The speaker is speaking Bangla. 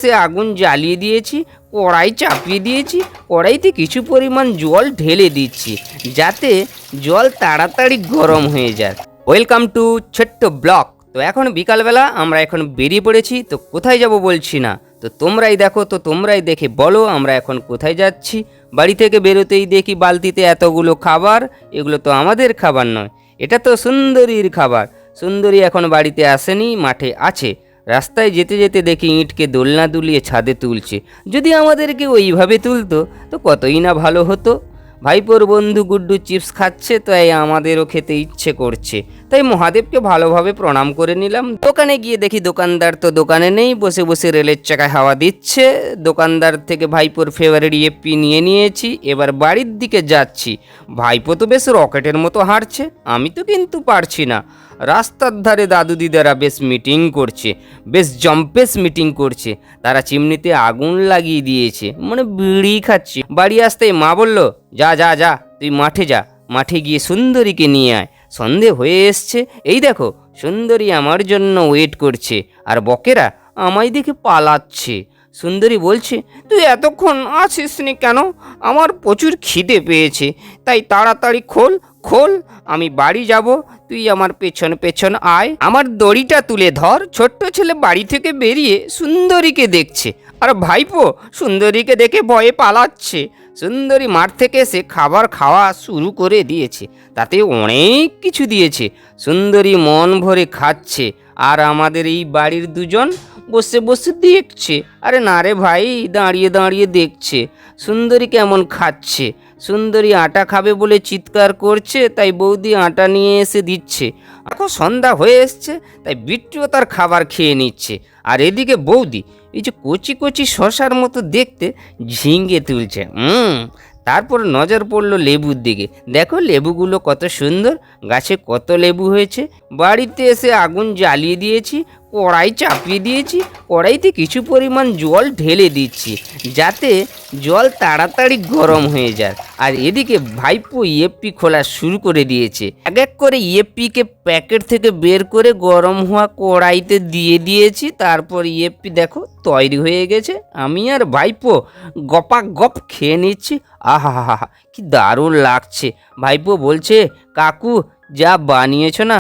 সে আগুন জ্বালিয়ে দিয়েছি, কড়াই চাপিয়ে দিয়েছি, কড়াইতে কিছু পরিমাণ জল ঢেলে দিচ্ছি যাতে জল তাড়াতাড়ি গরম হয়ে যায়। ওয়েলকাম টু ছোট্ট ব্লগ। তো এখন বিকালবেলা আমরা এখন বেরিয়ে পড়েছি। তো কোথায় যাব বলছি না, তো তোমরাই দেখো, তো তোমরাই দেখে বলো আমরা এখন কোথায় যাচ্ছি। বাড়ি থেকে বেরোতেই দেখি বালতিতে এতগুলো খাবার, এগুলো তো আমাদের খাবার নয়, এটা তো সুন্দরীর খাবার। সুন্দরী এখন বাড়িতে আসেনি, মাঠে আছে। রাস্তায় যেতে যেতে দেখি ইঁটকে দোলনা দুলিয়ে ছাদে তুলছে। যদি আমাদেরকে ওইভাবে তুলতো তো কতই না ভালো হতো। ভাইপোর বন্ধু গুড্ডু চিপস খাচ্ছে, তাই আমাদেরও খেতে ইচ্ছে করছে, তাই মহাদেবকে ভালোভাবে প্রণাম করে নিলাম। দোকানে গিয়ে দেখি দোকানদার তো দোকানে নেই, বসে বসে রেলের চাকায় হাওয়া দিচ্ছে। দোকানদার থেকে ভাইপোর ফেভারিট ইয়েপ্পি নিয়ে নিয়েছি, এবার বাড়ির দিকে যাচ্ছি। ভাইপো তো বেশ রকেটের মতো হাঁটছে, আমি তো কিন্তু পারছি না। রাস্তার ধারে দাদু দিদারা বেশ মিটিং করছে, বেশ জম্পেস মিটিং করছে। তারা চিমনিতে আগুন লাগিয়ে দিয়েছে, মানে বিড়ি খাচ্ছে। বাড়ি আসতেই মা বলল, যা যা যা, তুই মাঠে যা, মাঠে গিয়ে সুন্দরীকে নিয়ে আয়। সন্ধে হয়ে এসছে, এই দেখো সুন্দরী আমার জন্য ওয়েট করছে, আর বকেরা আমায় দেখে পালাচ্ছে। সুন্দরী বলছে, তুই এতক্ষণ আছিস নি কেন? আমার প্রচুর খিদে পেয়েছে, তাই তাড়াতাড়ি খোল খোল, আমি বাড়ি যাব, তুই আমার পেছন পেছন আয়। আমার দড়িটা তুলে ধর। ছোট্ট ছেলে বাড়ি থেকে বেরিয়ে সুন্দরীকে দেখছে, আর ভাইপো সুন্দরীকে দেখে ভয়ে পালাচ্ছে। সুন্দরী মাঠ থেকে এসে খাবার খাওয়া শুরু করে দিয়েছে, তাতে অনেক কিছু দিয়েছে। সুন্দরী মন ভরে খাচ্ছে, আর আমাদের এই বাড়ির দুজন বসে বসে দেখছে। আরে না রে ভাই, দাঁড়িয়ে দাঁড়িয়ে দেখছে সুন্দরী কেমন খাচ্ছে। সুন্দরী আটা খাবে বলে চিৎকার করছে, তাই বৌদি আটা নিয়ে এসে দিচ্ছে। এখন সন্ধ্যা হয়ে এসছে, তাই বিট্টুও তার খাবার খেয়ে নিচ্ছে। আর এদিকে বৌদি এই যে কচি কচি শশার মতো দেখতে ঝিঙে তুলছে। তারপর নজর পড়লো লেবুর দিকে। দেখো লেবুগুলো কত সুন্দর, গাছে কত লেবু হয়েছে। বাড়িতে এসে আগুন জ্বালিয়ে দিয়েছি, কড়াই চাপিয়ে দিয়েছি, কড়াইতে কিছু পরিমাণ জল ঢেলে দিচ্ছি যাতে জল তাড়াতাড়ি গরম হয়ে যায়। আর এদিকে ভাইপো ইয়েপ্পি খোলা শুরু করে দিয়েছে। এক এক করে ইয়েপ্পিকে প্যাকেট থেকে বের করে গরম হওয়া কড়াইতে দিয়ে দিয়েছি। তারপর ইয়েপ্পি দেখো তৈরি হয়ে গেছে। আমি আর ভাইপো গপা গপ খেয়ে নিচ্ছি। আহা হা হা, কি দারুণ লাগছে। ভাইপো বলছে, কাকু যা বানিয়েছো না